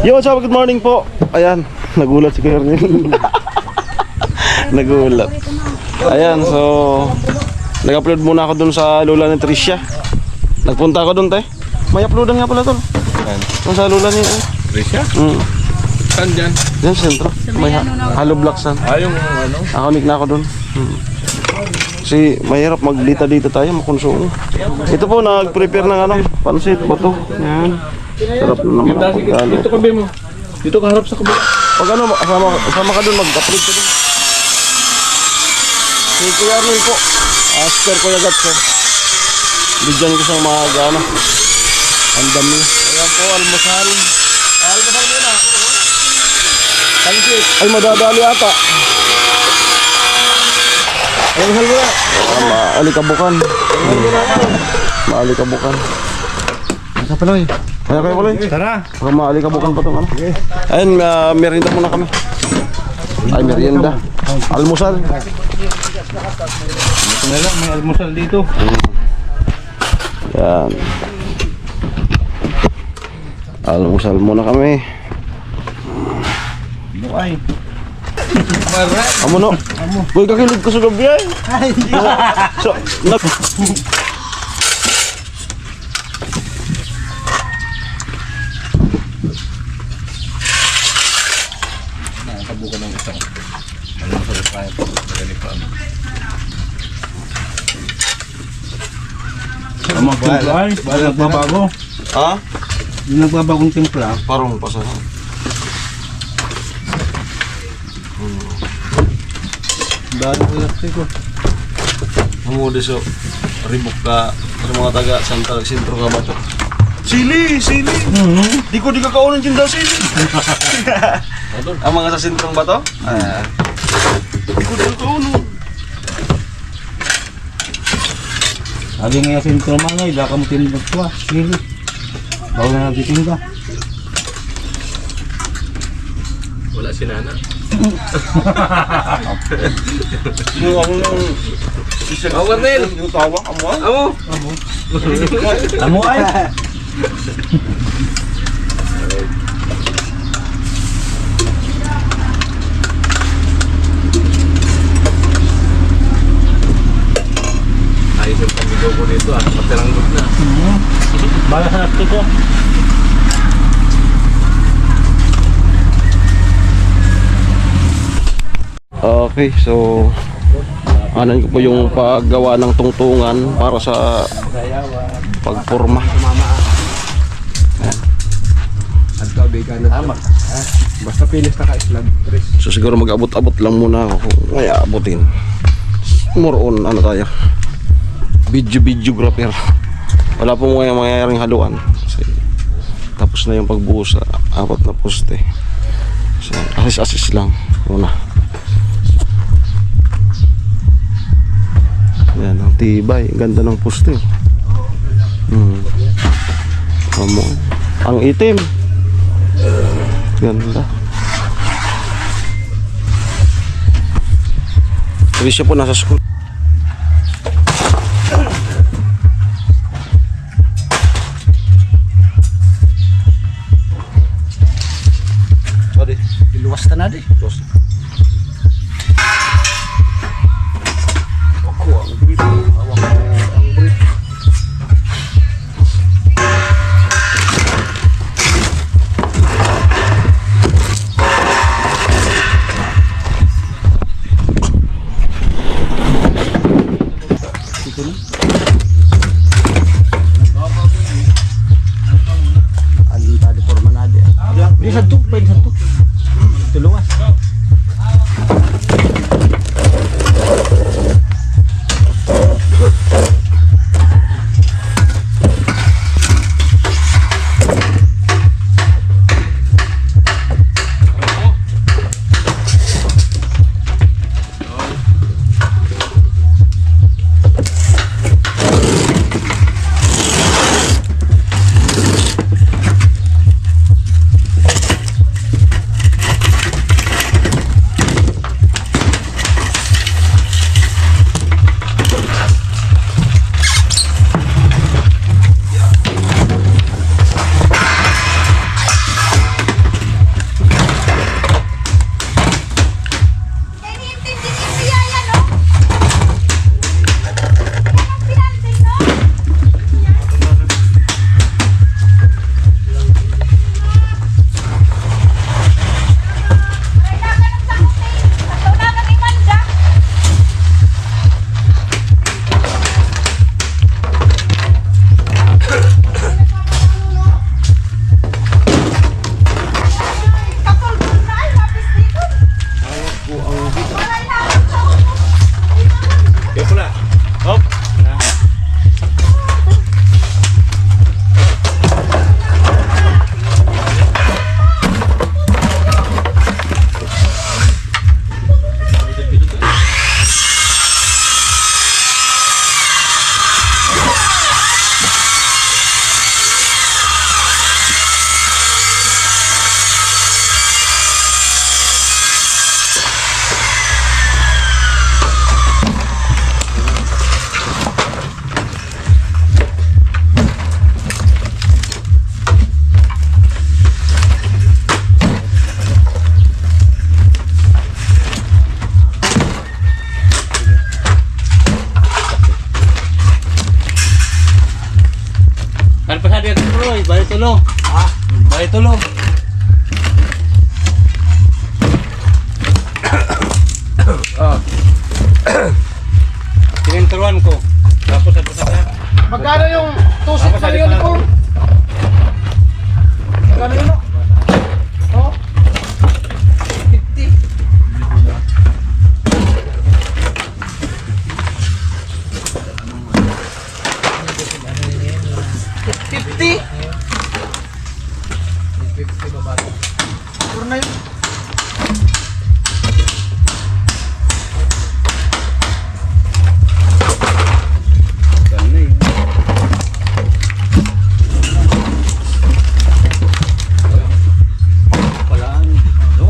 Yo, what's up? Good morning po. Ayan, nagulat si Kuya Ernel. Nagulat. Ayan, so nag-upload muna ako dun sa lula ni Tricia. Nagpunta ako dun, te. May uploadan nga pala dun. Dun sa lula ni Tricia? Saan dyan? Dyan sa sentro. May hollow blocks yan. Yung ano? Nakanik na ako dun. Kasi mahirap magdita-dita tayo, makonsumo. Ito po, nag-prepare ng ano, pansit, bato. Yan. Sarap na naman ang pagkano. Dito kabi mo. Dito ka harap sa kabila. Pag ano, sama ka dun, mag-upload ka dun. Si Kuya Arnel po. Asker Kuya Gatso. Bigyan ko siyang mga gana. Ang dami. Ayan po, almusal. Almusal muna. Pansit. Ay, madadali ata. Almusal muna. Maalikabukan. Maalikabukan. Asa pala eh. Kaya kayo pala eh. Tara. Baka maalikabukan pa itong ano. Ayun, merienda muna kami. Ay, merienda. Almusal. Ito na lang, may almusal dito. Yan. Almusal muna kami. Buay. Amo no. Boy, kakilid ko sa gabi ay. So, Nakabukan ng isang. Almusal kaya po. Ganito pa ano. Tama po ay. Bala nagbabago. Ha? Yung nagbabagong timpla. Parang pasa. Dahil ko ko. Hamudi so ribok ka sa mga taga Santa Sentro ka ba to? Sili, sili. Di ko kaunan tinda sili. Ang mga sa sentrong ba to? Di ko kaunan. Sabi nga sentro mga ila ka mo tindag ko. Sige. Bago na nagtitinda. Wala si Nana. Yung ako nung isa Oh, Warnel! yung tawang amo. Amo! Amo ay! Ayos yung pamilyo ko dito ah. Patiranggot na. Bala sa nato ko. Okay, so anan ko po yung paggawa ng tungtungan para sa pagporma. At kabi ka na tama. Basta pinis na ka-islag. So siguro mag-abot-abot lang muna ako kung may abutin. More on ano tayo, videographer. Wala pong mangyayaring haluan kasi tapos na yung pagbuhos sa 4 na poste. So assist lang muna. Yan, ang tibay, ganda ng poste. Ang itim. Ganda. Sabi siya po nasa school. Sorry, Iluwas ka na di. Los. Ako ang brief. Hawak ko ang brief. Tadi forma na di. Di satu, pwede satu. Tuluwas. tuloy, balik tulo. Ha? Balik tulo. Oh. Tininturuan ko. Tapos sa na. Magkano yung tusit sa uniform? Magkano yun? Oh? 50. Puro na yun. Ganun eh. Palaan. Ano?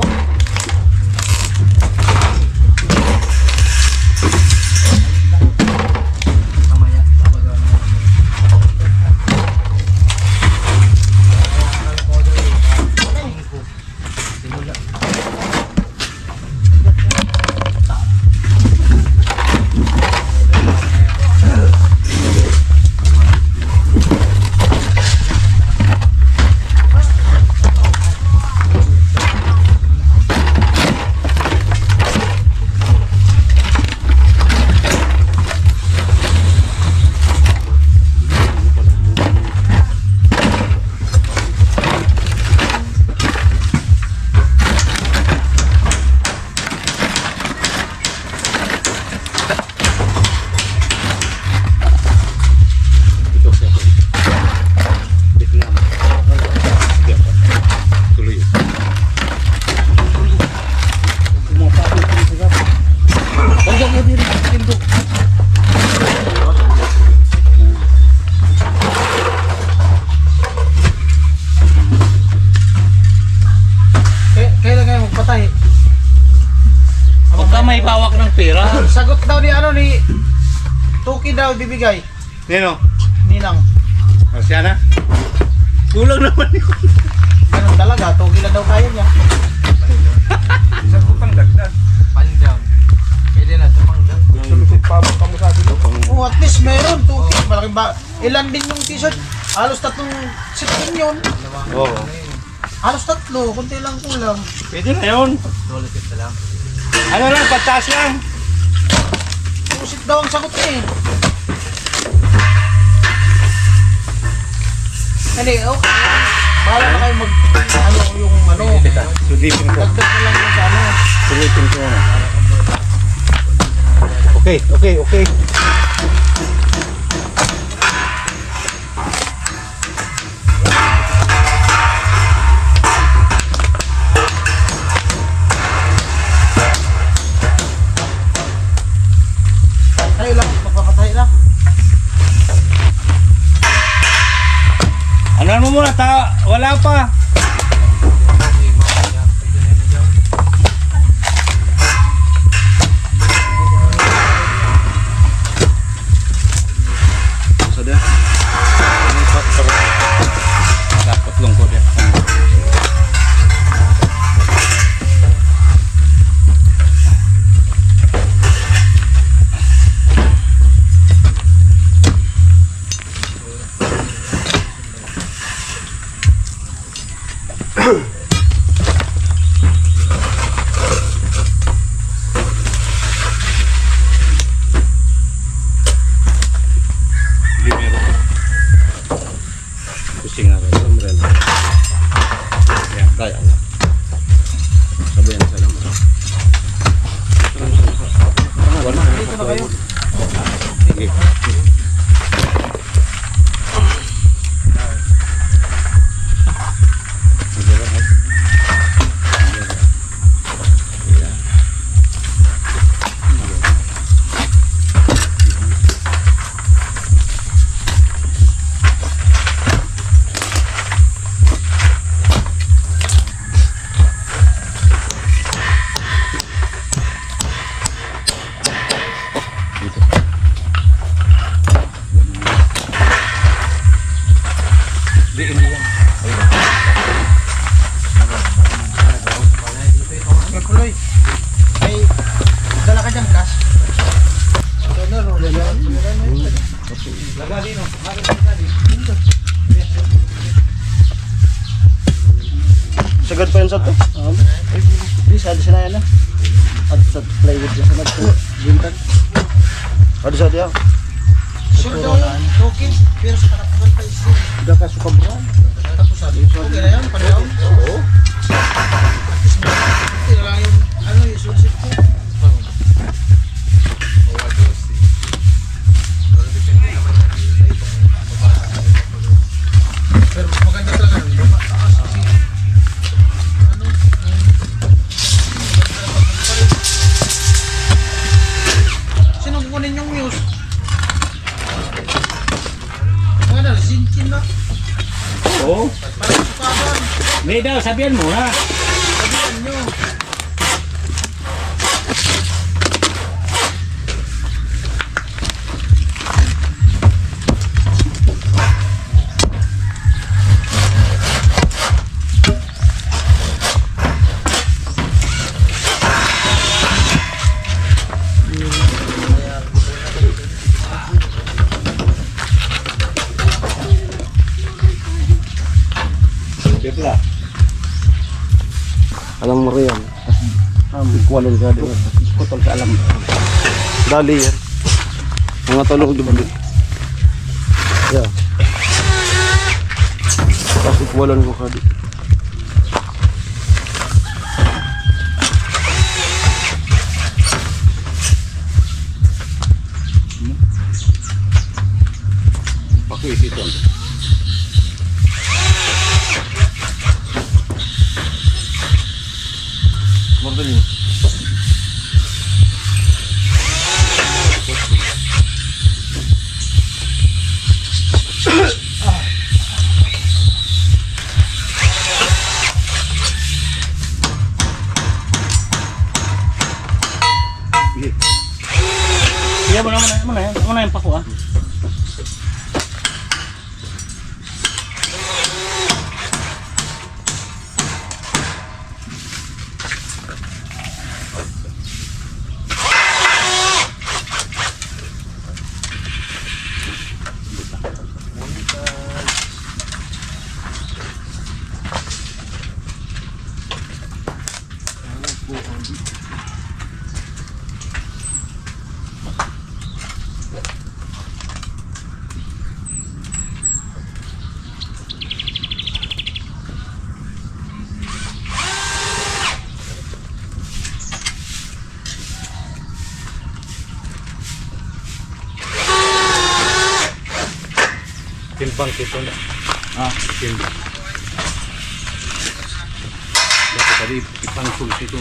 Ito siya. Vietnam. Hindi ako. Tuloy yun. Pumapasok ko sa gap. Banggang mo din. Tindok. Kailan kayo magpatay? Huwag ka may bawak ng pera. Sagot daw ni ano ni Tuki daw bibigay. Nino? Ninang. Masya na? Kulang naman yun. Ganun talaga, Tuki lang daw kaya niya. Isang pang dagdag. Panjang. Pwede na sa pangjang. Sulupit pa mo kamo sa atin. Oh, at least meron Tuki. Malaking ba? Ilan din yung t-shirt? Halos 3 set din yun. Oo. Halos 3, kunti lang kulang. Pwede na yun. Ano lang, pataas lang. Pusit daw ang sagot niya eh. Hindi, okay. Bahala na kayo mag, ano, yung ano. Sulipin ko. Dagdag na lang yung sa ano. Sulipin ko na. Okay. Tayo lang, magpapatay lang. Ano mo muna, wala pa. Dapat lungkot ya. Pusing na rin. Umbrella. Yan, kaya na. Sabihan sa naman. Dito na kayo. Sige. Kuloy. Ay, dala ka dyan, cash. Ito na, Laga din, oh. Sagad pa yun sa to. Please, ada sa na yan. At sa plywood na sa nagpo. Bintag. Ada sa dia. Sure daw yan. Okay. Pero sa kanapagan pa isi. Udah ka suka brown. Tapos sabi. Okay na yan. Padaw. Oo. Ito lang yung ano yung sulit ko. Pero maganda talaga yung baba. Taas kasi ano sino kukunin yung news? Mga na, sinkin na. Oo. Parang sukaban. May daw, sabihan mo ha. Sabihan nyo. Pipla. Alam mo rin yan. Kuwalan ka din. Kutol sa alam. Dali yan. Mga tulog di ba? Yeah. Kasi kuwalan ko kadi. Pakuis ito. Mordel. Iya, mana yang paku ah. Timbang kita na. Timbang. Dapat tadi ipangsul situ.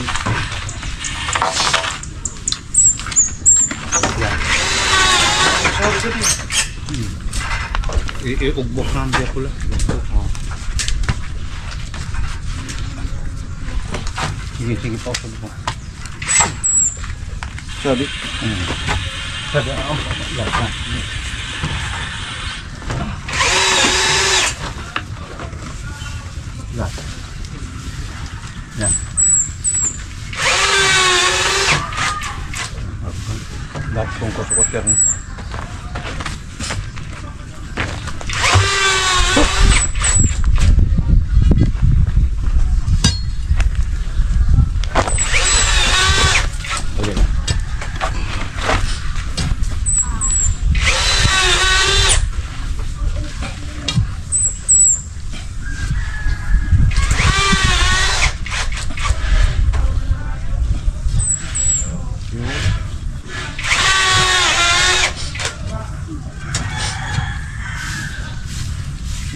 Ya. Ugbok dia pula. Sige pa usap mo. Sabi. Sabi, yan. Yan. Yan. Lahat kong kusukos yan. Okay.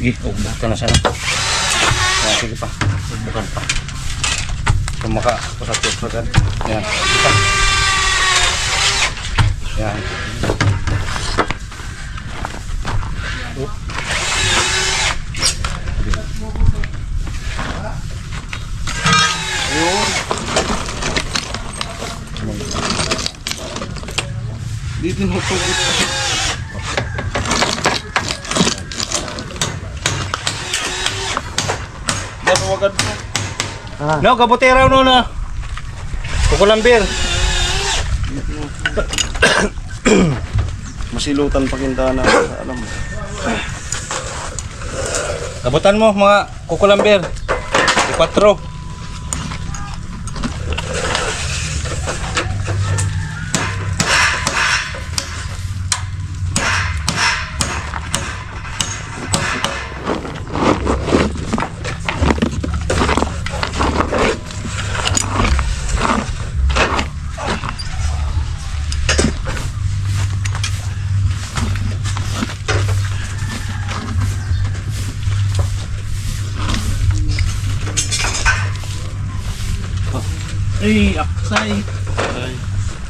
Sige, ugbok ka na sana. Sige pa, ugbokan pa. Kumaka ako sa tutugan. Yan, kita. Yan. Ayun. Di tinutugot. Agad mo. No, kabutera no na. Kukulambir. Masilutan pa kinta na alam mo. Kabutan mo mga kukulambir. 4. Ay, aksay. Ay.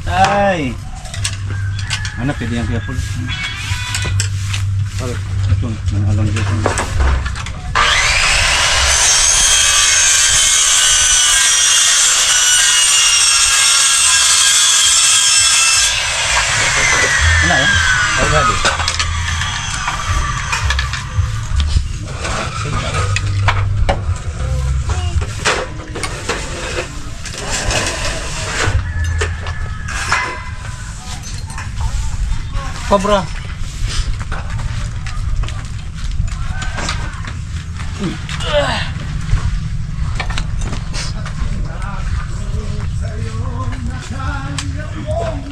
Ay. Ano, pwede yan kaya po. Ito, mga alam dito. Ano yan? Ay, gadi. Cobra.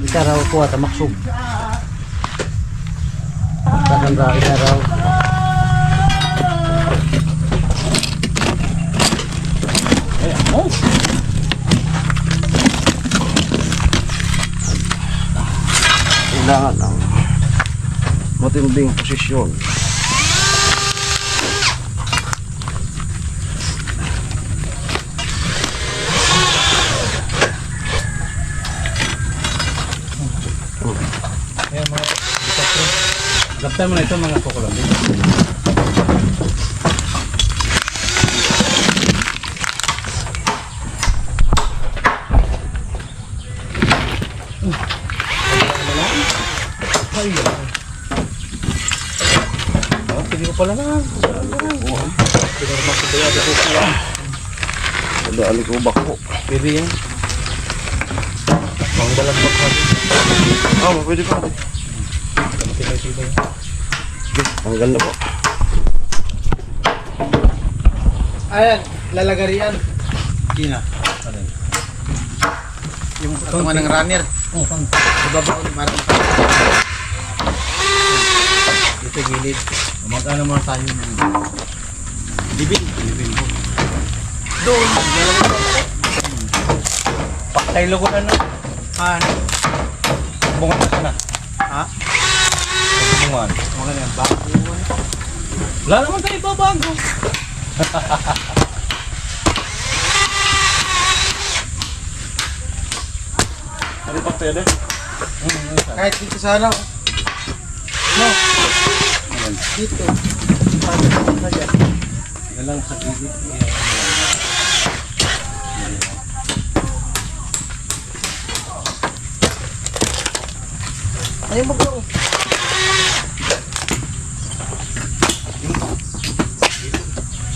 Ika raw kuha ta maksug. Kakanda ika raw. Kailangan ng matinding posisyon. Ayan mga bisapro. Gaptan mo na ito mga kukulang dito. Oh, pwede ko pala na. Wala, alig ko bako. Pwede yan. Pang balagbak natin. Ah, pwede pa natin. Tibay-tibay. Tanggal na po. Ayan, lalagarian. Kina. Yung katungan ng runner. Oh, pang. Ibabaw ni parang ito gilid. Magkano muna tayo. Libin. Living ko. Doon. Pakaylo ko na na. Ano? Bunga na sana. Ha? Bunga. Mga yan. Bago. Wala naman tayo babago. Ano pa pwede? Kahit dito sana. No. Dito. Yan lang sa gilid. Ayun mo bro.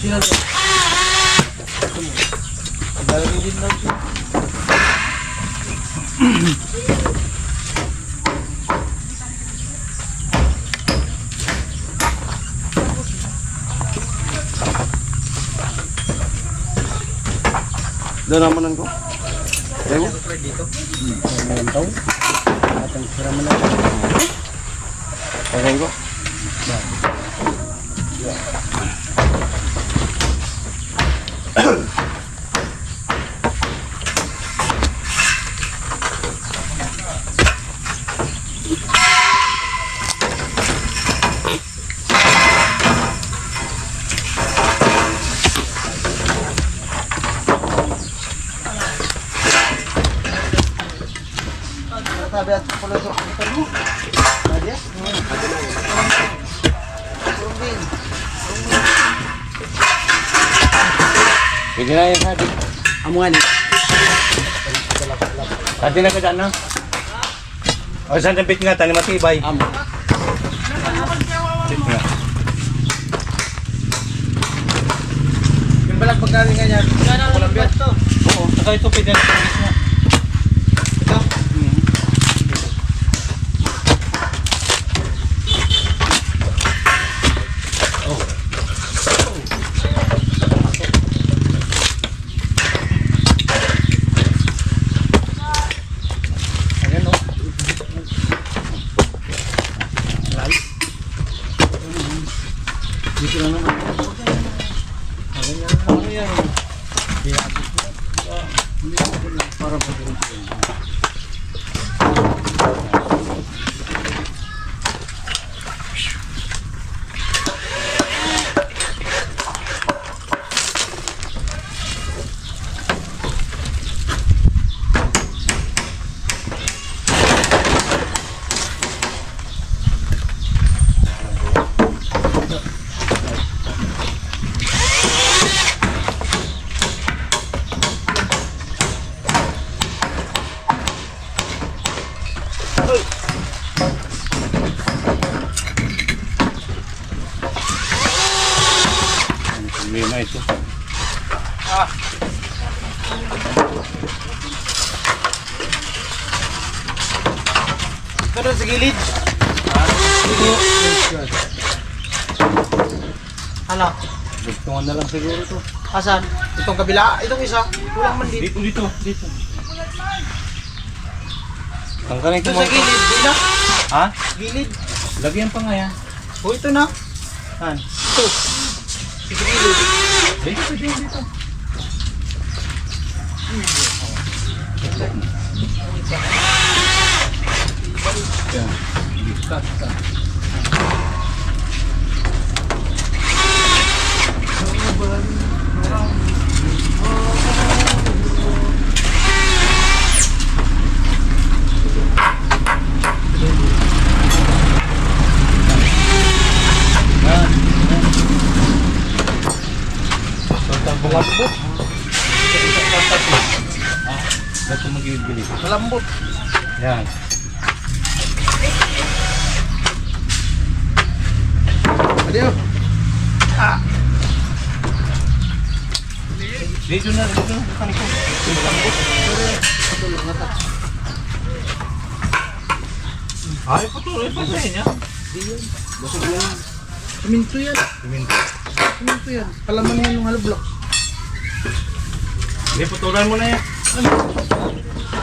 Sino to? Ibalagin din lang siya. Doon naman ko. Ewan. Dito. Ayan tao. Atang sira mo na. Ewan ko. Sabi at pulo sa kita mo. Adias. Rumbin. Pwede na yan sabi. Amuan. Pwede na ka dyan na. O saan ang bit nga, tani matibay. Amo. Bit nga. Yung balag pagkaling ganyan. Walang biyak to. Oo, saka ito pwede na sa bit nga. Ito. Ayan o. Dito lang naman. Ano yan? Para pagkaling. ito. Ito doon sa gilid. Hala, Dugtungan na lang siguro to. asan? Itong kabila, itong isa. Kulang man dito. Dito. Tanggalin ko Ito sa gilid, di na. Ha? Gilid. Lagyan pa nga yan. O ito na. Saan? Ito. Sa gilid. Dito. Yan. Cut. Malambot. Ito magiging Malambot. yan. Adiyo. Dito na. Bukan ko. Malambot. Ay, patuloy pa sa inyo. Siminto yan. Siminto yan. Palaman yan yung haloblok. Hindi, putulan mo na yan.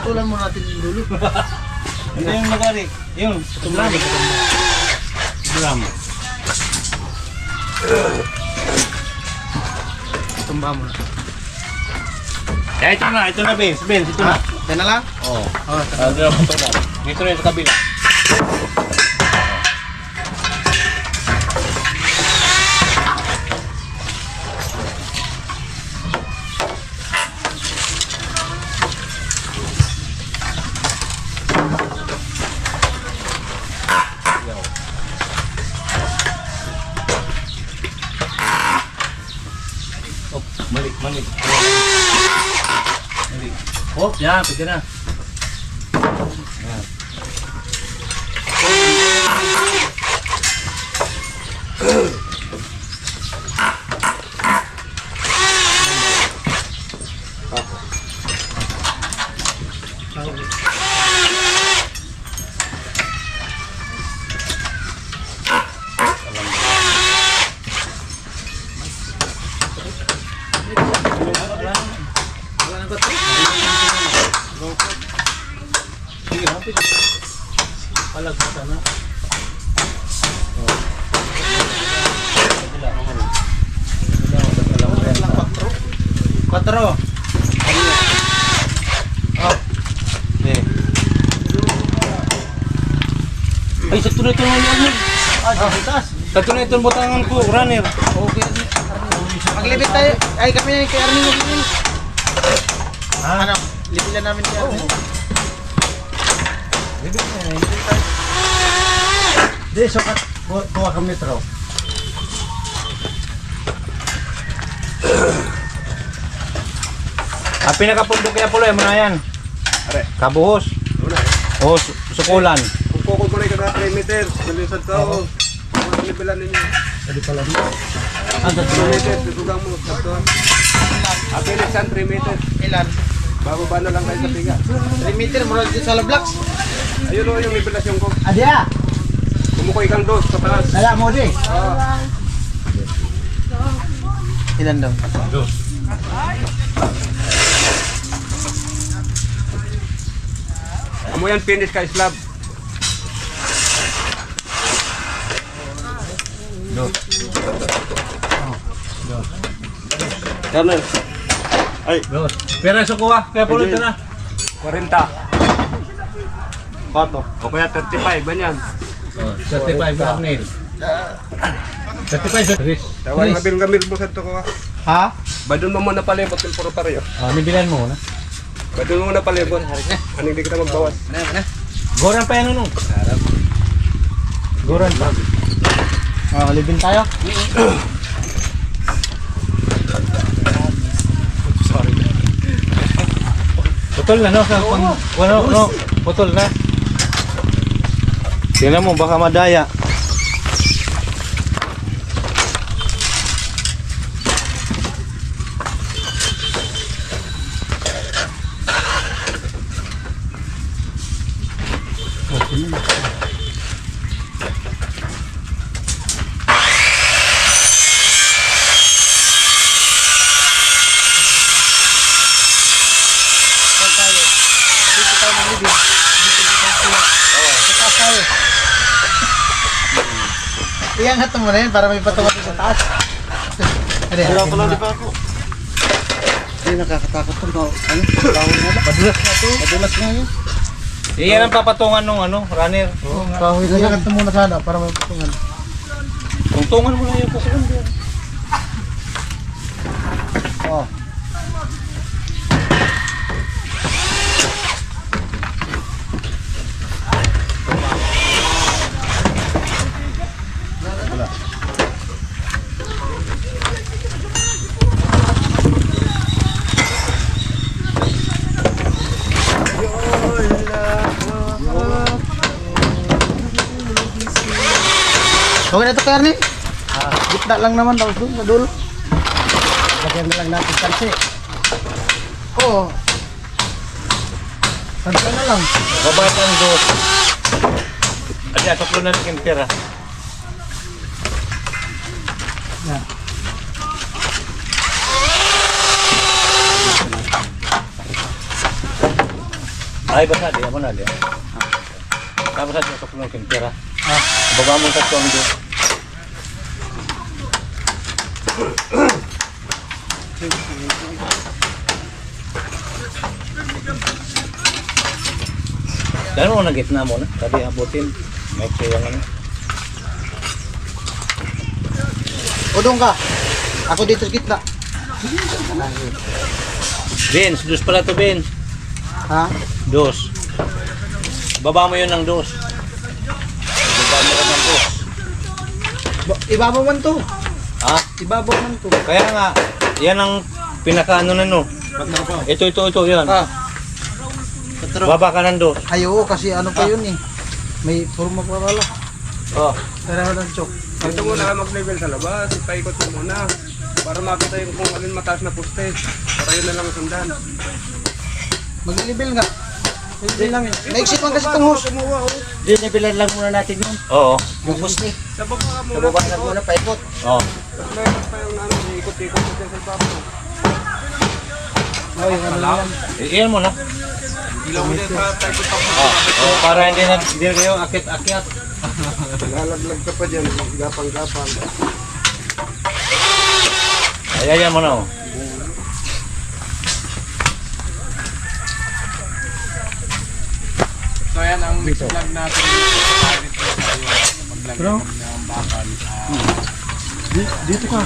Tulan mo natin yung dulo. Hindi yung nagari. Yung, putulan. Putulan mo. Tumba mo na. Ito na, Vince, ito na. Yan na lang? Oo. Oh, Dito na putulan. Dito na sa kabila. Malik. Malik. Oh, yan, pwede na. Yan. wala nang bato. Sige, hapit. Palagpatan na. Wala lang 4. 4. Oh. Ay, sa tunay ito naman. Sa taas. Sa tunay ito butangan ko, runner. Okay. Maglibit tayo. Ay, kami kay Arnie maglibit. Ano? Libilan namin kay Arnie. Di, sukat. Kuha ka metro. Ang pinakapundok kaya pulo, mga yan. Kabuhos. O, sukulan. Kung kukul ko na yung 3 meters, malisad ka o. Kung nibilan ninyo. Ang 3 meters, susugang mo. Apilis yan, 3 meters. Ilan? Bababa na lang kayo sa tiga. 3 meter mula dito sa Loblocks. Ayun o, yung nibilasyon ko. Adya! Kumukoy kang dos sa taas. Dala mo di. Ilan daw? Amo yan, finish ka slab. Garner. Ay, Pero sa kuha, kaya pulo ito na. 40. Bato. O kaya 35, ganyan. 35 Arnel. 35 Chris. Tawag nga gamil mo sa ito ko. Ha? Badun mo muna palibot yung puro pareho. Nibilan mo na. Badun mo muna palibot. Anong di kita magbawas. Goran pa yan ano? Goran pa. Libin tayo. Putol na no? No, putol na. Tingnan mo, baka madaya. Iangat mo na yun para may patungan sa taas. Wala pa lang, di pa ako. Hindi nakakatakot to. Ano? Kahoy na lang. Madulas na to. Madulas na yun. Iyan ang papatungan nung runner. Oo, kahoy na lang. Iangat mo muna sana para may patungan. Tungtungan mo lang yung pasunod. Oh. Okay na ito, Karni? Gitna lang naman tapos doon, sa dulo. Lagyan na lang natin kansi. Oo. Kansi na lang. Babayad ang dos. Adi, atok na rin yung pera. Yan. Ay, basta di, ako na di. Tapos adi, atok na yung pera. Baba mo tatlo ang dos. Dahil mo na gitna mo na. Tadi abutin. May kayang ano. O doon ka. Ako dito sa gitna. Vince, dos pala to, Vince. Ha? Dos. Baba mo yun ng dos. Baba mo ka ng dos. Ibabaw man to. Ha? Ibabaw man to. Kaya nga, yan ang pinaka-ano na no. Ito, yan. Ah. Patro. Baba ka ng dos. Ay oo, kasi ano pa yun eh. May forma pa pala. Oh. Pero ng chok. Ito muna ka mag-level sa labas, ipaikot mo muna. Para makita yung kung alin mataas na poste. Para yun na lang ang sundan. Mag-level nga. Hindi lang yun. Naisip man kasi itong hose. Dinebelan lang muna natin yun. Oo. Yung hose ni. Sa baba ka muna. Sa baba na muna paikot. Oo. Tapos meron pa yung ano, ikot-ikot mo dyan sa baba. Oh, yung ano lang. Iyan mo na. Ilaw mo dyan sa paikot pa mo. Oh, para hindi na kayo akit-akit. Lalaglag ka pa dyan, maggapang-gapang. Ayan mo na oh. So yan ang mix vlog natin. Maglagay kami ng bakal. Dito ka.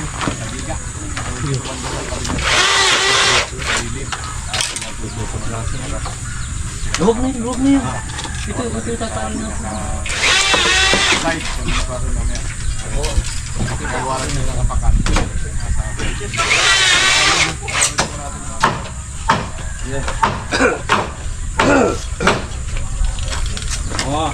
Luhog na yun. Ito tataan na. Side, yung para namin. Ipawaran nila kapakan. Oh.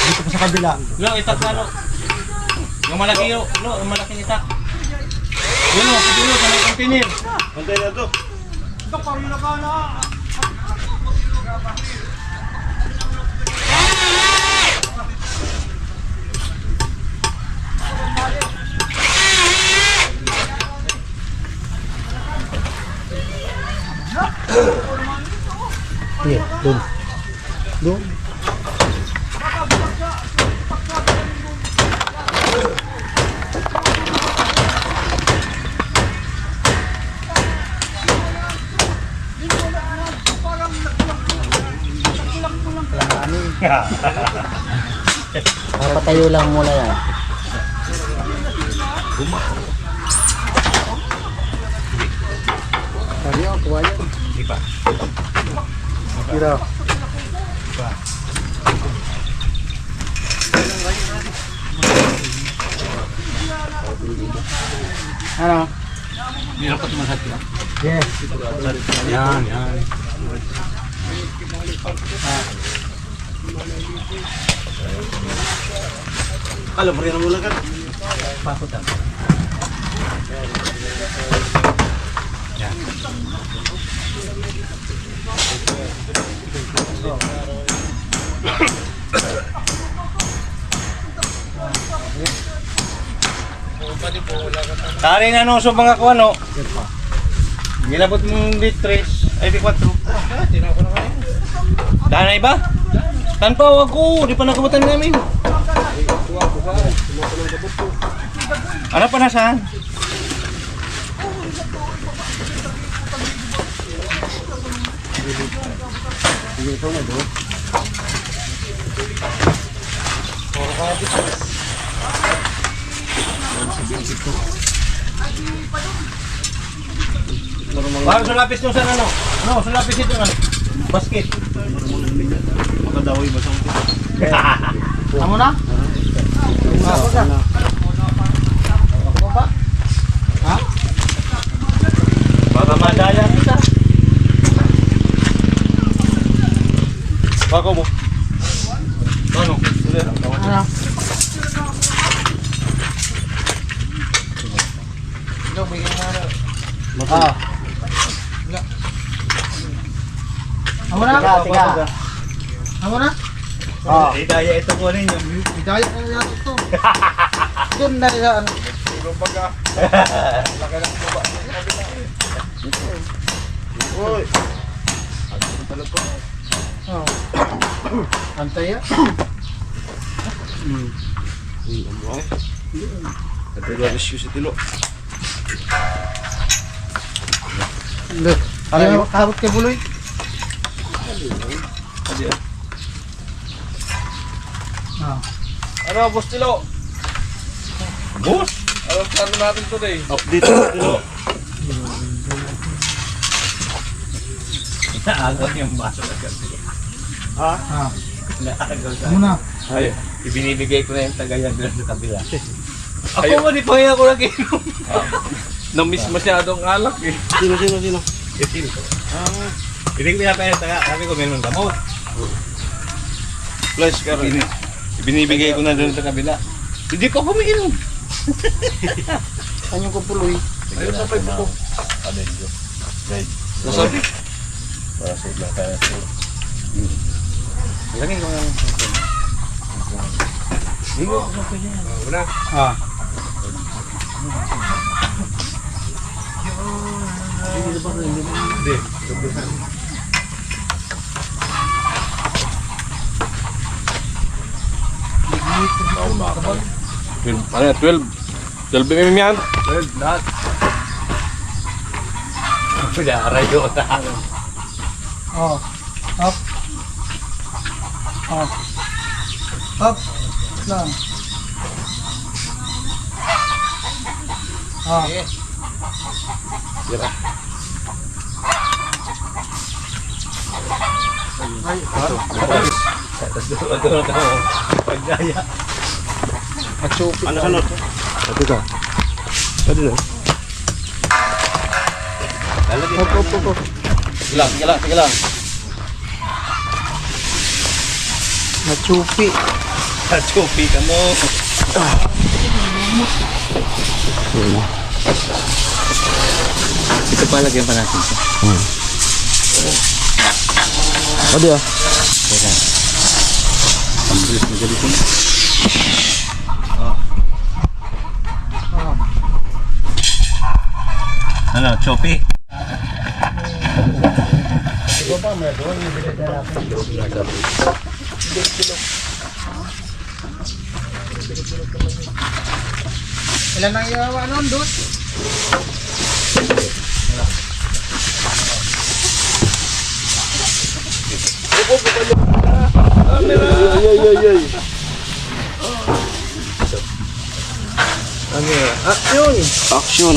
Dito pa sa kabila. Lo, itak na lo. Yung malaki yo, lo, yung malaking itak. Yun o, siguro sa may container. Container to. Iya, doon. Doon. Papatayo lang muna yan. Tadi ako, kuha yan. Di pa. Kira. Ano? Meron pa tumasat ka. Yes. Yan. Alam mo rin ang mula kan? Pasok lang. Taring ano sa mga kuha no? Gilabot mong litres, ay di 4. Dahil na iba? Tanpaw ako, di pa nakabutan namin. Ano pa nasaan? Baru sulapis nung sa ano? Ano, sulapis ito ano? Basket. Makadawi ba sa Amo na? Ako ka. Ako ba? Ha? Baka madala kita. Bako mo. Ano? Ano? Ito, bigyan mo na. Ah. Amo na? Tiga. Amo na? Ah, idaya ito ko rin yung Hidayat na natin ito. Doon na yan. Uy! Oh. Antay ya. Ito yung issue si Tilo. Look. Ayaw, kabot kay Buloy. Ah. Ano, Boss Tilo? bus. Anong plano natin today? Update si Tilo. Naagaw yung baso na kasi. Ah. Naagaw sa... Amo na. Ay, ibinibigay ko na yung tagayan doon sa kabila. Ako mo, di pa kaya ako nag-inom. Na-miss masyadong alak eh. Sino? Itim ko. Piling ko yata yung taga. Sabi ko, meron gamot. Flash ka rin. Ibinibigay ko na doon sa kabila. Hindi ko kumiinom. Ano ko Buloy? Ayun sa pipe ko. Nasabi? Lagi ko nga. Una. Ah. Hindi. Ano yan? 12? 12 mm yan? 12 lahat. Pinarayo na. Oh. Up. Oh. Up. Lang. Ah. Pagdaya. Matsupi. Ano sunod? Ito ka. Pwede na. Op. Sige lang. Matsupi. Chupi ka mo. Ito pa, lagyan pa natin ito. Pwede ah. Ang bilis na galit mo. Ano, choppy? Ilan ang iawa nun, Dut? Ay. Action.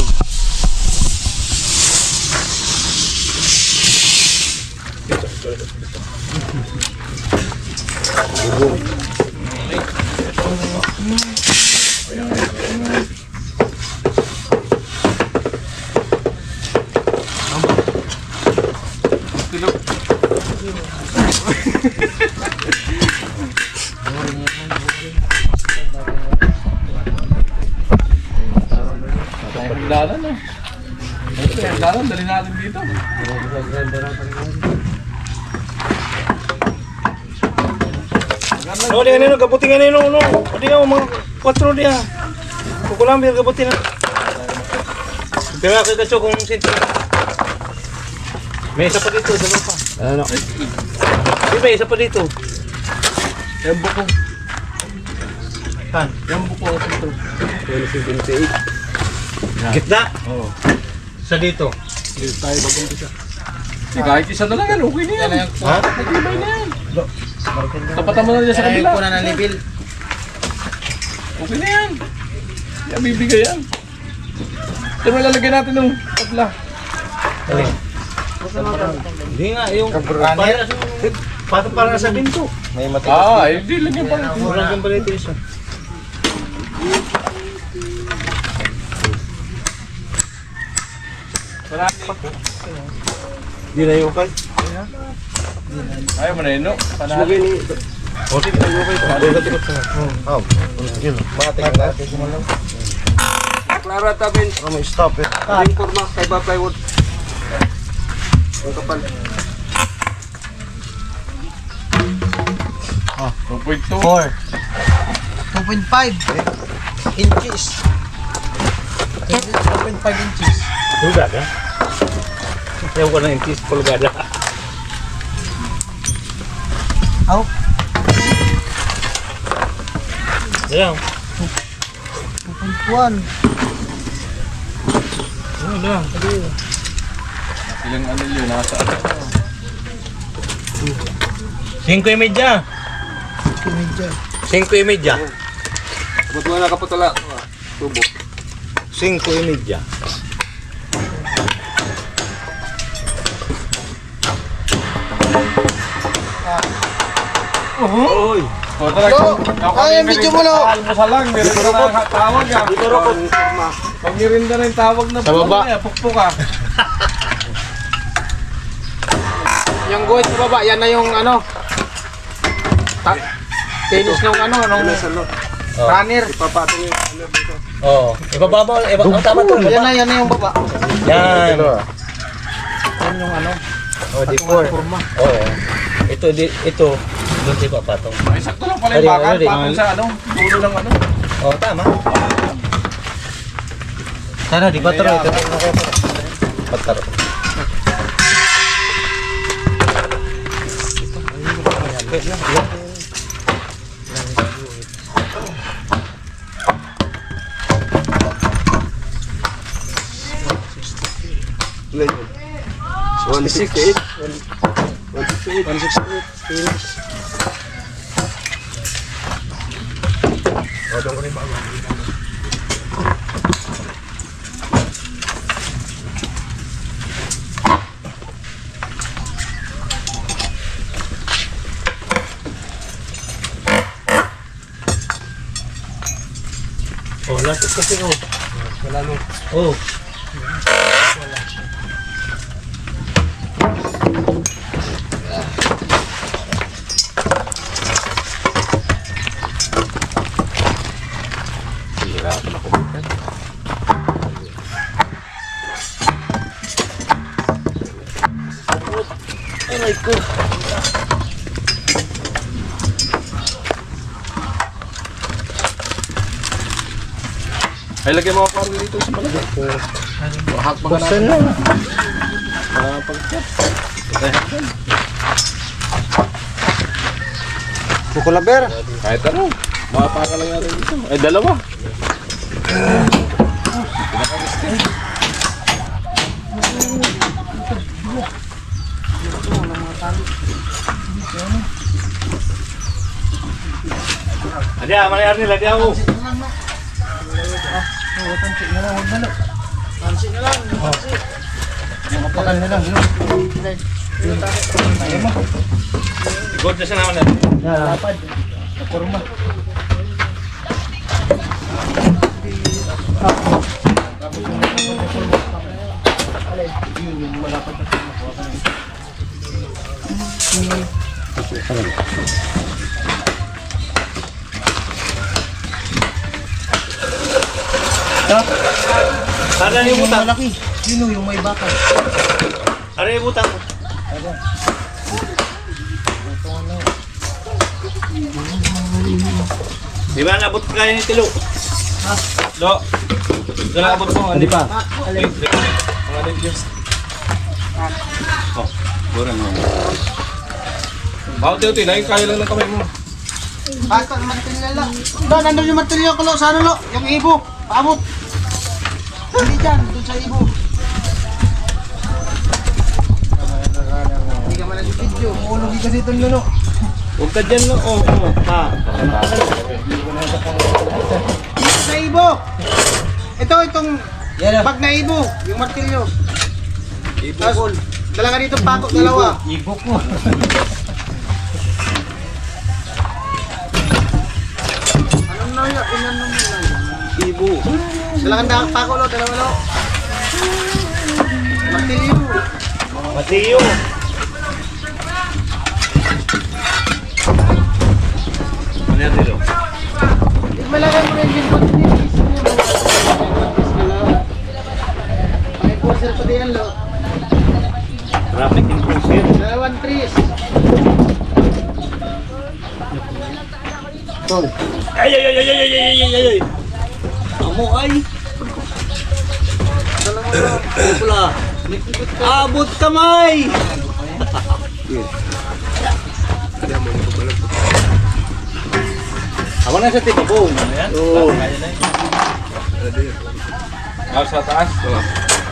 No, di kanino, gabuti kanino, no. O di ka, mga 4 diya. Kukulang, biar gabuti na. Pero ako kaso kung sento. May isa pa dito, dalawa pa. Ano? Di ba, isa pa dito. Yung buko. Kan? Yung buko ako dito. 28. Gitna. Oo. Sa dito. Dito tayo mag-umpisa. Kahit isa na lang yan, okay na yan. Ha? Matibay na yan. Tapatan mo na dyan sa Yan kabila. yung kuna ng level. Okay na yan. Yan, bibigay yan. Ito mo lalagyan natin ng tabla. Alin? Hindi nga, yung para sa pinto. May mati. Hindi lang yan pala. Kurang kang pala ito isa. Marami pa. Hindi na yung kay. Ayaw mo na yun, no? Panalo. O, sige, tayo kayo. Klaro at tabin. May stop eh. Ring forma, kay ba plywood. Ang kapal. 2.2. 4. 2.5 inches. 2.5 inches. Pulgada? Ayaw ko ng intis, pulgada. Aw, Ayan. 2.1. Ano lang. Ilang ano yun, nasa 5:30. 5:30. Ba't mo nakaputula? Tubo. 5:30. Oy! O, talagang Ay, ang video mo no. almusal lang, meron na tawag ah. Dito rokot. Pag nirinda na yung tawag na Sa baba. pukpuk ah. Yung guhit sa baba, yan na yung ano. Tennis nung ano, nung runner. Ipapatong yung ano dito. Oo. Ibaba mo. Ang tama to. Yan na yung baba. Yan. Yan yung ano. Oh, di 4. Oo. Ito. Doon tayo papatong. Ay, sakto lang pala yung bakal, patong sa ano, dulo ng ano. Oo, tama. Sana, di 4. Ito. 4. Ilan yun? 168. 168. Oh, lapit kasi oh. Wala no. Oh. Aray ko. Ay, lagyan mo ako dito sa palagay. Hakbang ka natin. Pagkat. Kukulaber. Kahit ano. Makapaka lang natin dito. Ay, dalawa. Adi, manayar nila. Adi ako. Pansin na lang. Mapakan nila. Good na siya naman natin. Lapad. Kurma. Sana yung utang. Malaki. Yun yung may bakal. Ano Ano yung butang? Di ba nabot kaya ni Tilo? Ha? Do. Do nabot mo. Hindi pa. Mga Rangers. Oh, burang mo. Bawat tayo, tinayin kaya lang ng kamay mo. Basta ang martilyo lang. Do, nandun yung martilyo ko lo. Sa ano lo? Yung ibo. Paabot. Hindi dyan. Doon sa ibo. Hindi ka man nag-video. Umulogi kasi itong lulo. Huwag ka dyan, no? Oh, oh. Ha. Dito sa ibo. Itong bag na ibo. Yung martilyo. Ibo. Tapos, dala ka dito pako, dalawa. Ibok mo. Anong na yun? Inanong mo lang. Ibo. Dala ka pako lo, dalawa lo. Martilyo. Matiyo. Ano yan, Tilo? Malagay mo rin yung pag-tinis. May poster pa din lo. Traffic enforcer. Dalawang tris. Ay, ay, ay, ay, ay, ay, ay, ay, ay. Amo ay. Pula. Abot kamay. Ako na sa tipabong. Oo. Sa taas.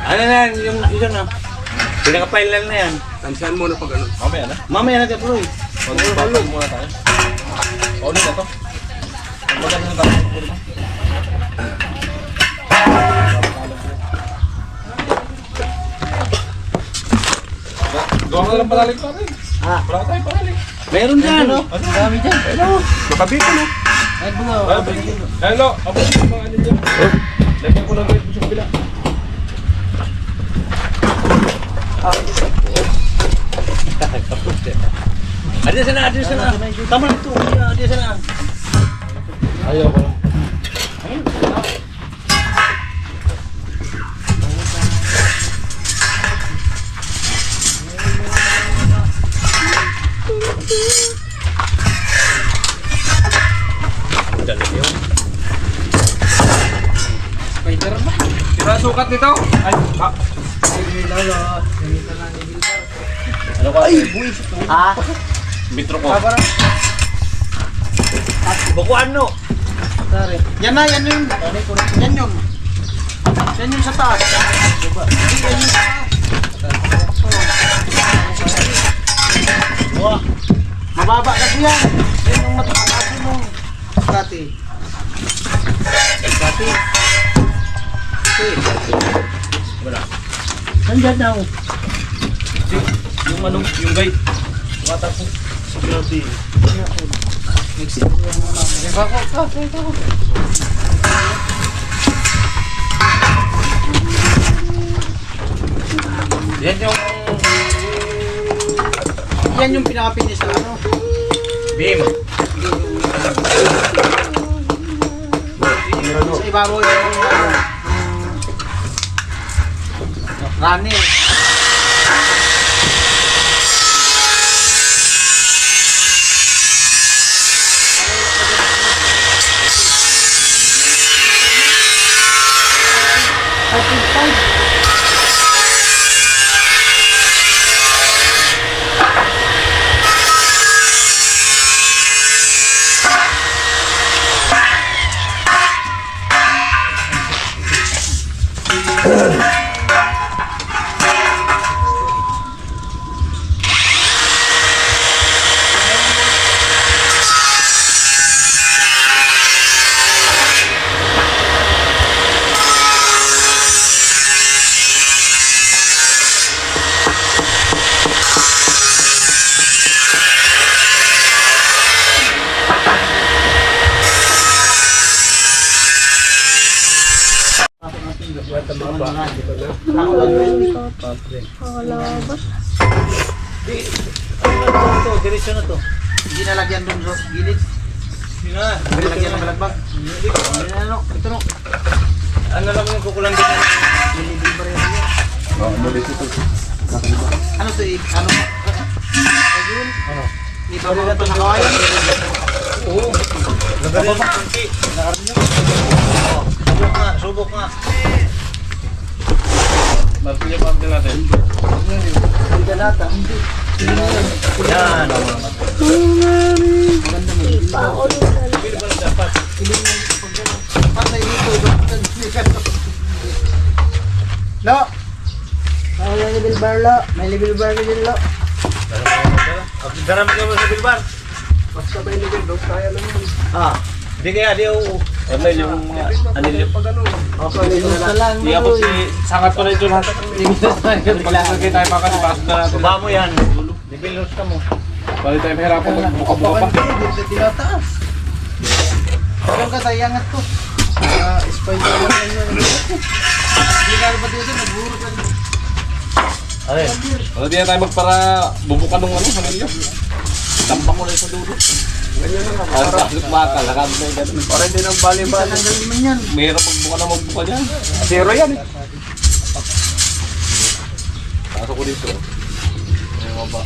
Ano na yan? Yung isa na. Pinaka-final na yan. Tansiyan mo na pag ano. Mamaya na. Mamaya na bro. Balog muna tayo. Pauli na to. Maganda na tayo. Gawa ka lang palalig pa rin. Wala ka tayo palalig. Meron dyan, no? Ang dami dyan. Hello. Makabito, no? Hello. Abot yung mga ano dyan. Lagyan ko lang kayo sa bila. Ada sana. Tama na ito. Ada sana. Ayaw ko. Sira sukat nito. Ay, ha. Ano ka? Ay, buwis ito. Ha? Bitro ko. Bukuan no. Yan na, yan yun. Yan yun. Yan yun sa taas. Yan yun sa taas. Wah. Mababa kasi yan. Yan yung mataas mo. Dati. Dati. Wala. Nandiyan na ako. Yung ano, yung guide. Mata ko. Grabe. Yan yung Yan yung pinaka-finish sa ano. beam. Sa ibabaw yung ano. Running. Diretso na to. Hindi nalagyan dun sa gilid. Hindi na. Hindi nalagyan ng balagbag. Hindi na no. Ito no. Ano lang yung kukulang din. Gilid ba rin yan? Ano to eh? Ano? Ano? Ito na ito sa kawayan. Oo. Lagarin mo. Subok nga, subok nga. Martilyo natin. Hindi ka nata. Yan. Patay dito. Lo! May level bar lo. May level bar din lo. Garam ka mo sa Bilbar. Basta may level daw, kaya naman. Ah, di kaya di ako. Ano yung mga anilyo? Pag ano, Okay, na lang. Di ako si sangat ko na ito lahat. Pagkakagay tayo makasipasok na natin. Baba mo yan. Dibilos ka mo. Bali tayo mahirapan magbuka-buka pa. Dito tinataas. Huwag ka tayangat to. Spider lang yan. Hindi ka ba dito? Nagburo ka dito. Alin? Wala di na tayo magpara bubuka ng ano, anilyo. Tampang ko na sa dulo. ganyan na lang. Para sa baka, lakad na yung ganun. Para din ang bali-bali. Tanggalin mo yan. Mahirap magbuka dyan. Zero yan eh. Pasok ko dito. Ay, maba.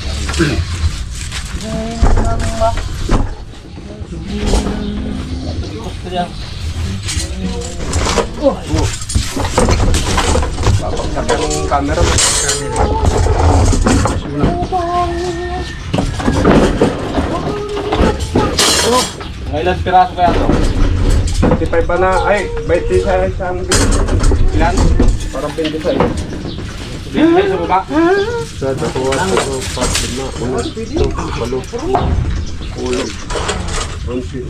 Papagsak yung camera. Mga ilan piraso kaya to? 25 pa na, ay, 20 sa isang Ilan? parang 20 sa isang. Ilan sa baba? Sa datuwa, sa patin na, ulo, ito, palo, ulo, ronsi.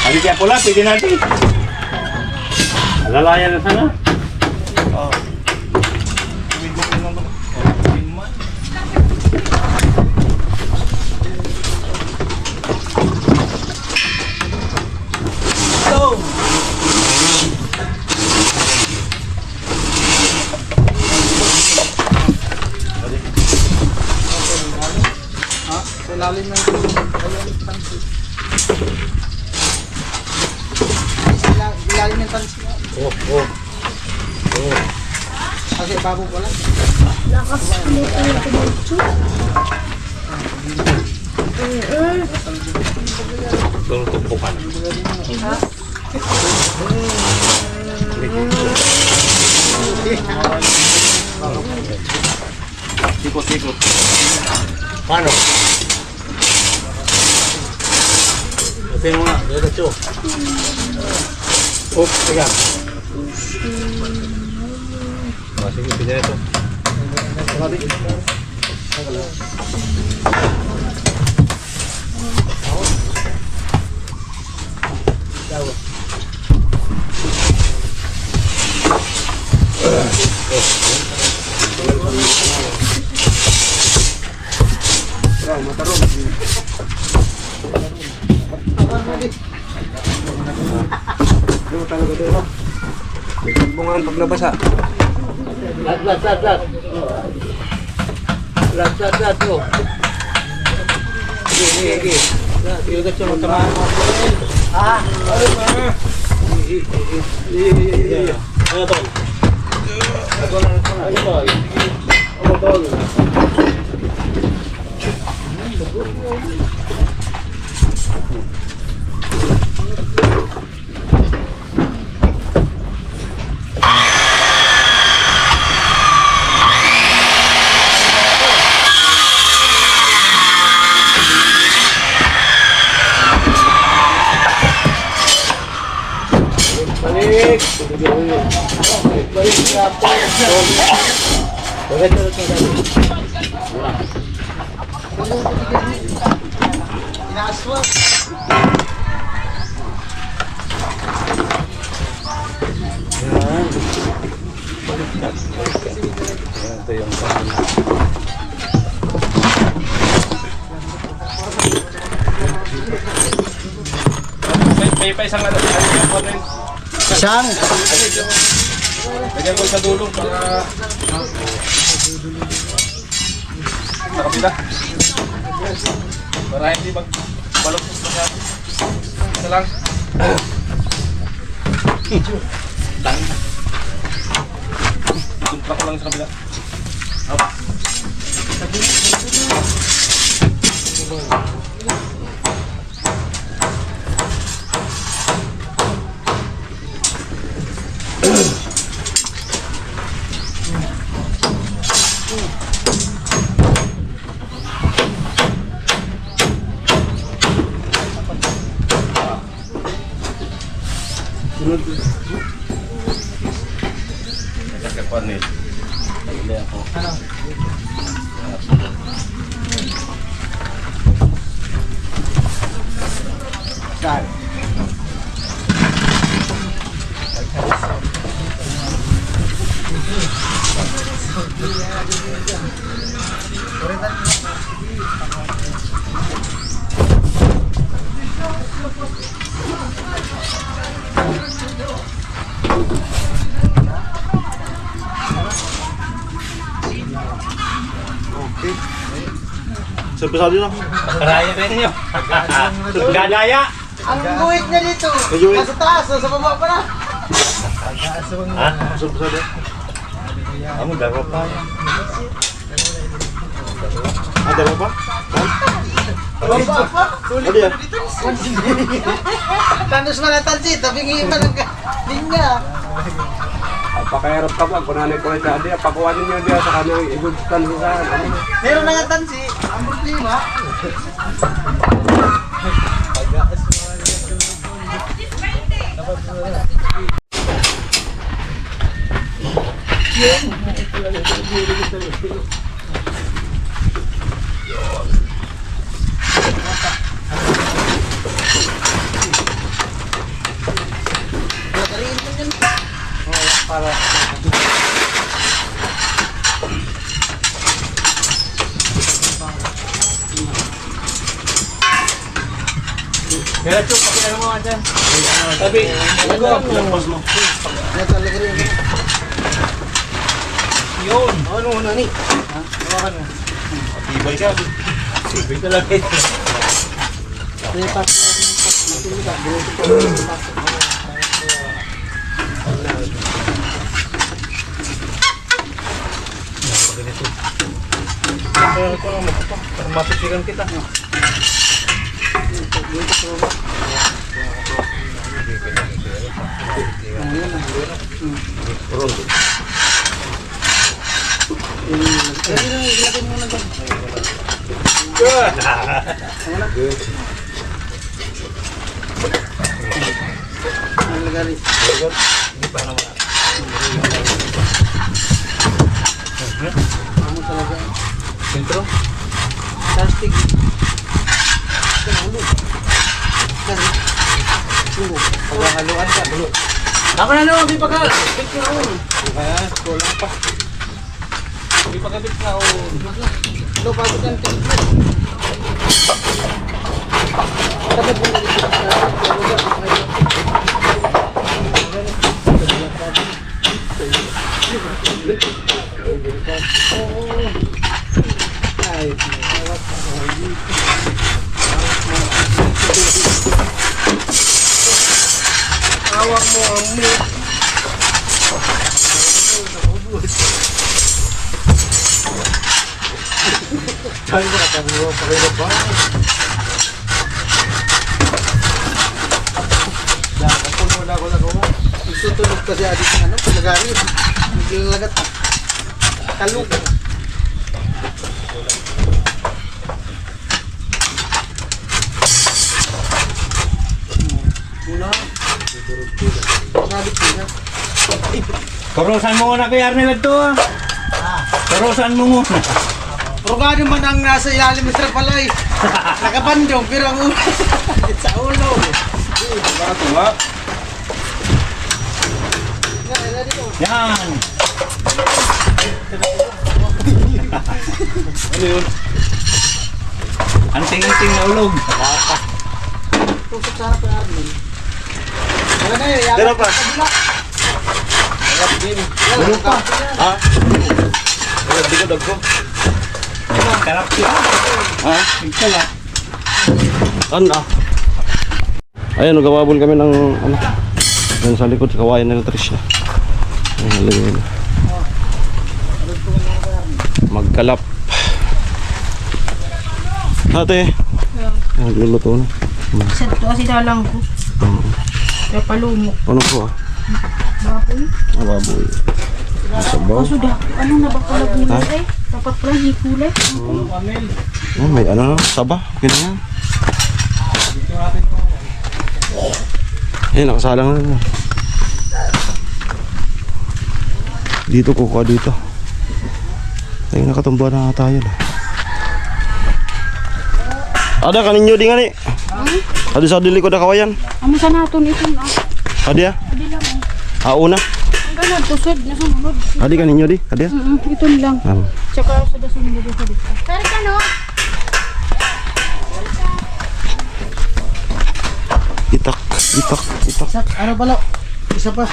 Halika pula, pwede natin. Alalayan na sana. Sa lalim ng ilalim ng tansi. Kasi babo pala. Tulong tumpukan. Sikot-sikot. Paano? Sabihin mo nga, diretso. Oh, teka. Sige, diretso. Ano talaga dito? May bungan pag nabasa. Lat. Lat, oh. Sige. Ilagay siya magkamaan. Ano to? Ano to? balik. Balik sa po. Bagay tulad ng dati. Inaaswag. Ito yung may pa isang ano rin. Isang. Lagyan ko sa dulo para sa kapila. Para hindi magbalokos masyado. Ito lang. Tumpa ko lang sa kapila. Nagkapanit. Hindi ako. Saan? Sa pasado na. Karaya na ninyo. Gadaya. Ang guhit na dito. Guhit. Nasa taas, nasa baba pa na. Ha? Sa pasado. Amo dago pa. Ada apa? Baba pa. Ada ya? Tandos man ang tansi, tabing iba ng linya. Pakahirap ka ba? Kung nanay ko na diya, pakuhanin niyo diya sa kanyang igultan sa Meron na nga tansi, ang problema. Kaya chuk, pakilala mo nga dyan. Sabi, Lampas mo. Natalagay rin. yun. Ano na ni? Hawakan mo. Tibay ka. Sibig talaga ito. Lipat. Matulog ka. Kaya ko lang magpapag. Para mapitigan kita. Rondo. Sentro? Plastic. Paghahaluan ka, bulo. Ako na naman, di pa ka. Kaya, kulang pa. Hindi pa kabit na o. Lo, pagod yan. Tapos po Awak mo ang meat. Tayo na kabuo, pakilap ba? Puno na ako na ko. Isutunog kasi adik ng ano, palagari. Naglalagat. Kalug. Mula. Sabit ko na. Kurusan mo muna kay Arnel ito ah. Kurusan mo muna. Rugado man ang nasa ilalim Mr. Paloy. Nakabandong pero ang ulo. Sa ulo. Ito nga. Yan. Ano yun? Anting-anting na ulog. Tusok sana pa Armin. Wala na yun. Tira pa. Wala pa. Ha? Wala, di ko dagko. Karap siya. Ha? Ikaw Ano? Ayan, nagawabol kami ng ano. Yan sa likod, kawayan nila Tricia. Ayan, halagay na. Magkalap. Ate. Nagluluto na. Sa ito kasi dalang ko. Kaya palumok. Ano po ah? Baboy. Ah, baboy. Sabaw. Kaso ano na ba pala gulay? Dapat pala hindi kulay. Oh, may ano na, saba. Okay na yan. Eh, nakasalang na. Dito kukuha dito. Ay, nakatumba na tayo na. Ada kaninyo di nga ni. Ada sa dili ko na kawayan. Amo sa naton ito na. Ada? Adi lang oh. Auna. Ang ganun, tusod na sumunod. Adi kaninyo di. Ada? Ito lang. Tsaka sa dasunod sa dito. Tari ka no? Itak. Ano pala? Isa pa.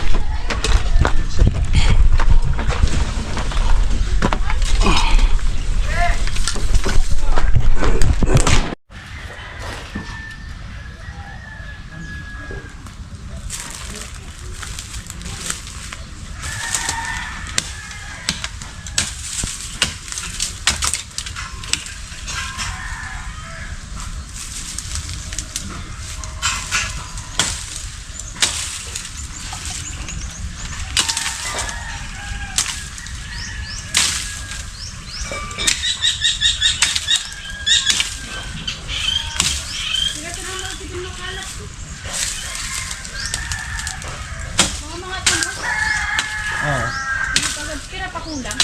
Kira pa kulang.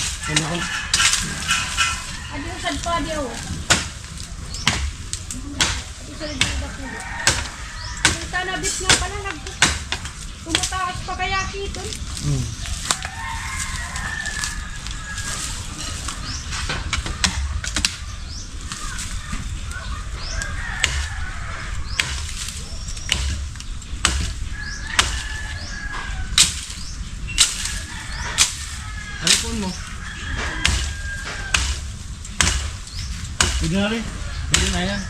Adi usad pa di oh. Usad di ba kulo. Kung tanabit nga pala tumataas pa kaya kiton. Pwede na rin. Pwede na yan.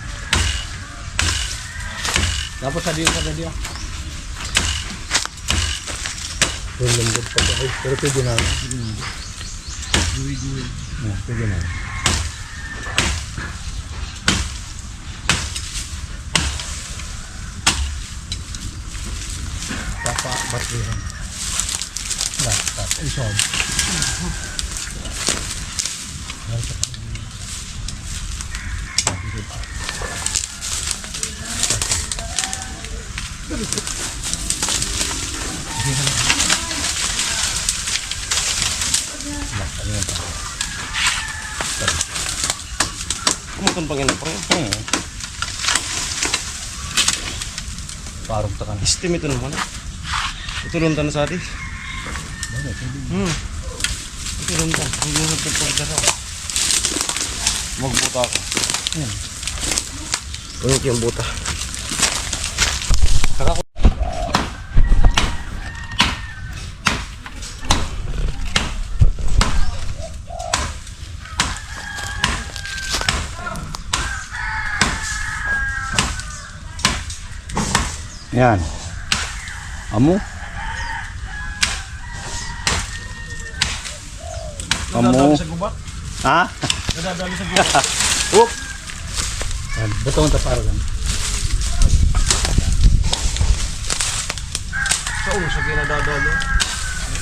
Tapos sa diyo. Lambot pa tayo. Pero pwede na. Pwede na. Papa, battery. Laptop. Isod. Kumutan pang ina pre. Parang ta kan. Estimate naman. Ito lang tan sa atin. Ito lang tan. Ang mga pagdara. Magbuta ako. Ano yung buta? Yan. Amo. Nadadali sa gubat. Ha? Nadadali sa gubat. Oop. Yan. Bato ang taparan. Sa ulo sa kinadadali.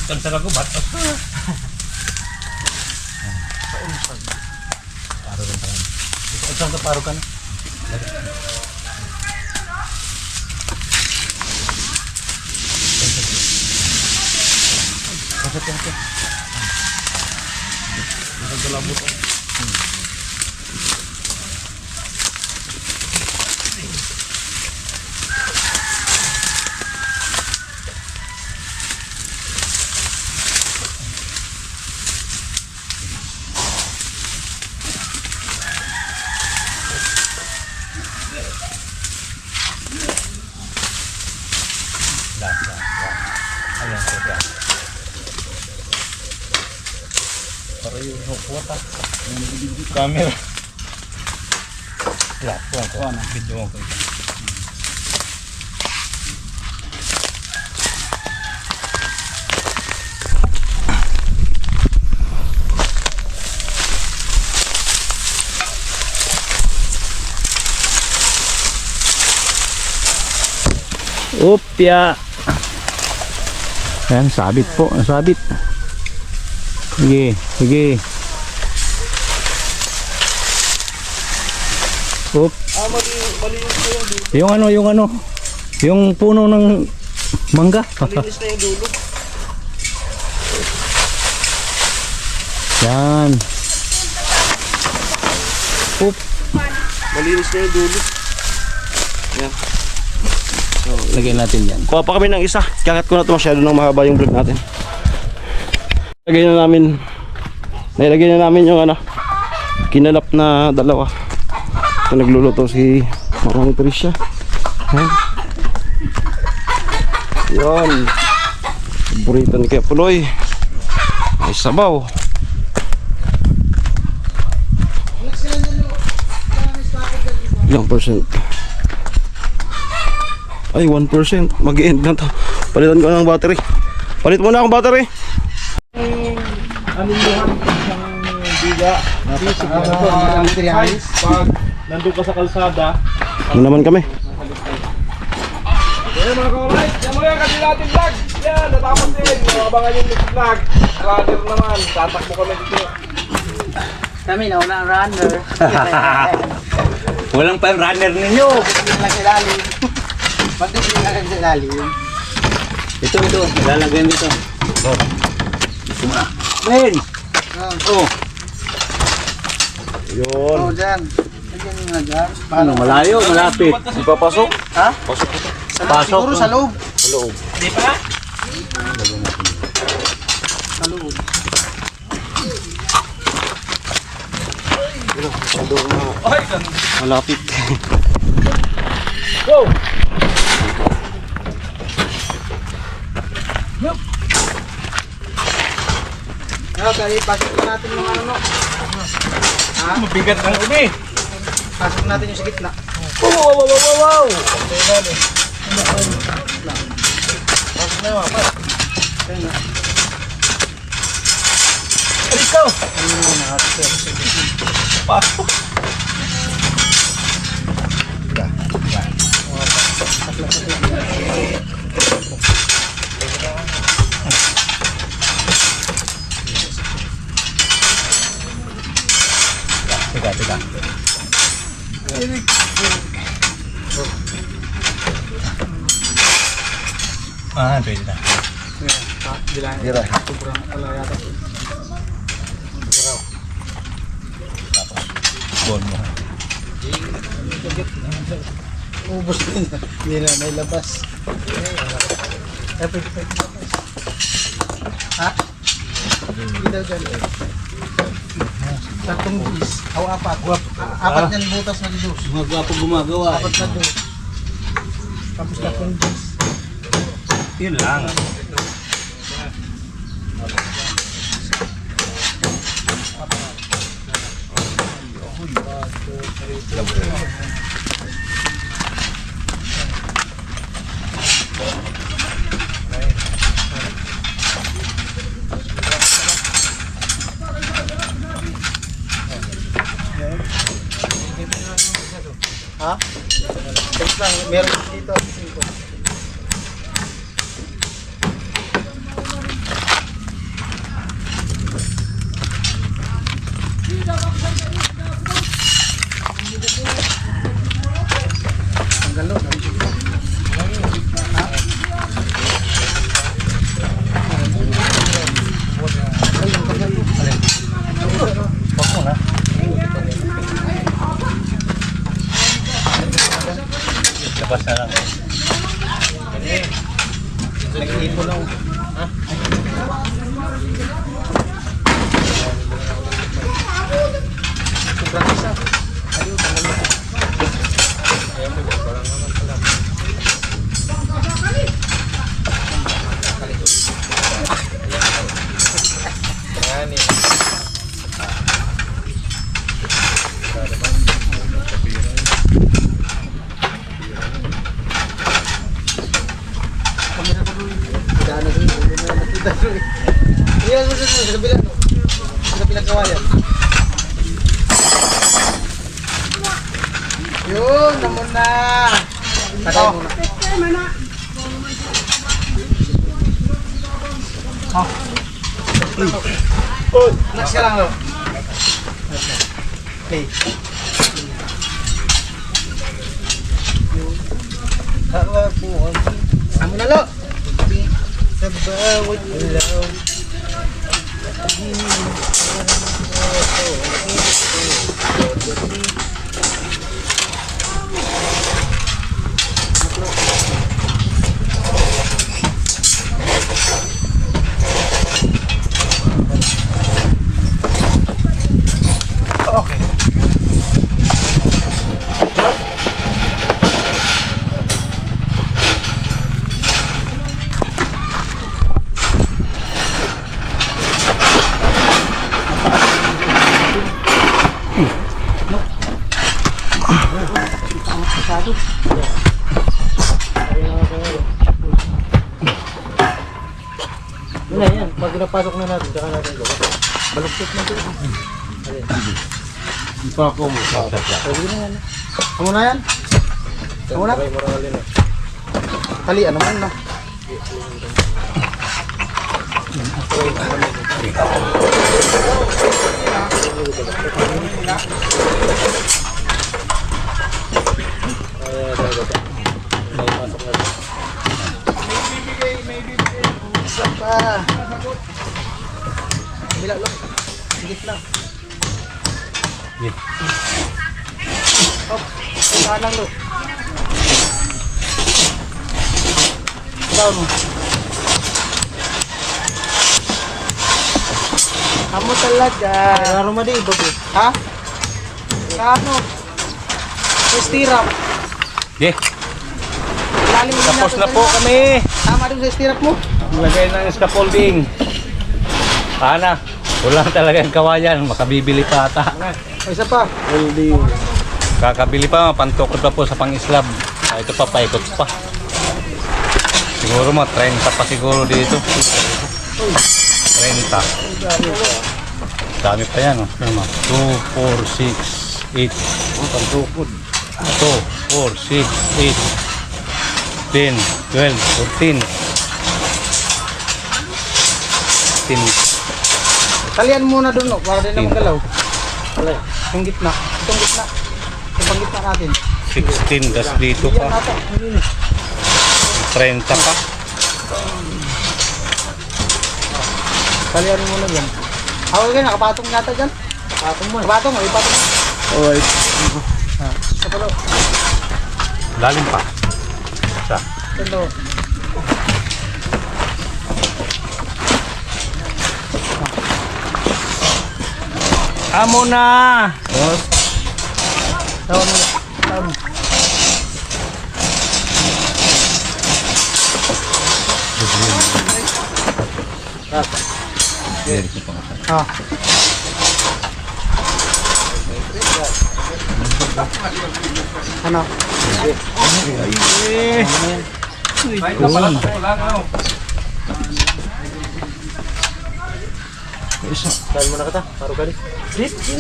Kansara ko bat. Sa ulo sa. Paro kan tangan. Isang ka paro kan. Camera. Wala, kuha na. Video mo ko. Upya. Ayan, sabit po. Sabit. Sige, sige. Up. Yung ano, yung puno ng mangga. Malinis na yung dulo. Yan. Up. Malinis na yung dulo. Yan. Lagyan natin yan. Kuha pa kami ng isa. Kakat ko na ito masyado nang mahaba yung vlog natin. Nilagay na namin yung ano, kinalap na dalawa. Ito nagluluto si Mama ni Tricia. Ayan. Yun. Paborito ni Kuya Puloy. Ay sabaw. Ilang percent? Ay 1%. Mag-end na to. Palitan ko ng battery. Palit muna akong battery. Pag nandun ka sa kalsada, Ano naman kami? Yan mga kaulay, yan mo yan kasi natin vlog. Yan, natapos din. Abangan yung next vlog. Runner naman, tatakbo kami dito. Kami na unang runner. Walang pa runner ninyo. Pagdating lang sa ilalim. Pagdating lang sa ilalim. Ito. Lalagyan dito. Oh. Ito na. Ben! Oh. Yun. Oo, dyan. Dyan nga dyan. Ano, malayo, malapit. Ipapasok? Ha? Pasok. Pasok. Siguro sa loob. Sa loob. Sa loob. Masyado na malapit. Go! Okay, pasok na natin mga ano. Ha? mabigat ng umi. Pasok natin yung sa gitna. Wow! Teka. Ah, pwede na. Bon mo. Ubus din. Hindi na may labas. Ha? Hindi daw dyan. Tatlong bis. O apat. Apat yan butas na dito. Gumagawa po gumagawa. Apat na doon. Tapos tatlong bis. Yun lang. Ha? Tapos lang. Meron dito. 5. Ang galo. Ha? Labas na lang. Nag-iipon lang. Ha? Sobrang isa. Ayun, tangal na. Iyan mo sa kabila, no? Sa kabilang kawayan. Yun, namun na. Patay muna. Oh. Next ka lang, no? Okay. Amo na, lo. Sa bawat ilaw. Wala yan, pag napasok na natin, saka natin gawa. Baluktot na ito. Ipa ko mo. Pwede na yan. Amo na yan? Amo na? Talian naman na. Isa pa. Bila lo. Sige lang. Hop, saan lang lo. Down mo. Kamu talaga. Laro mo di, bago. Ha? Kano? Istirap. Okay. Lalim din Tapos na natin po sa'yo. kami. Tama din sa istirap mo. Lagay ng scaffolding. Ana, wala talagang kawayan. Makabibili pa ata. O, isa pa. Kakabili pa, pantukod pa po sa pang-islab. Ito pa, paikot pa. Siguro mga 30 pa siguro dito. 30. Dami pa yan. 2, 4, 6, 8. Pantukod. 2, 4, 6, 8, 10, 12, 14. 15. Talian muna doon, no, para din na magalaw. Wala. Itong gitna. Itong gitna. Itong gitna natin. 16, tas dito Iyan pa. natin. 30 pa. Talian muna dyan. Ako kayo, nakapatong nata dyan. Patong mo. Kapatong, o ipatong. Alright. Sa palo. Lalim pa. Isa. Ito. Amo na! Tawon mo. Tawon mo. Ah. Ano? Saan mo na kita? Paro galit.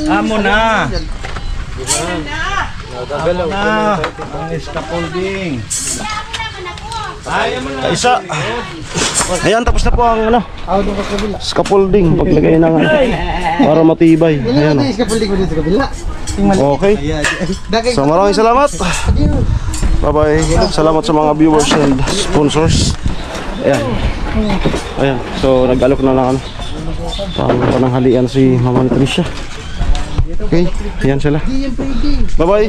Amo na! Nagagalaw. Ang scaffolding. Kaisa. Ayan, tapos na po ang ano, Ako doon ka kabila. scaffolding. Paglagay ng ano, para matibay. Wala Ayan. na iskapuldi ko dito sa kabila. Tingnan mo. Okay. Dagay. So maraming salamat. Bye-bye. Salamat sa mga viewers and sponsors. Ayan. Ayan. So nag-alok na lang ano. Pananghalian si Mama Tricia. Okay. Ayan sila. Bye-bye.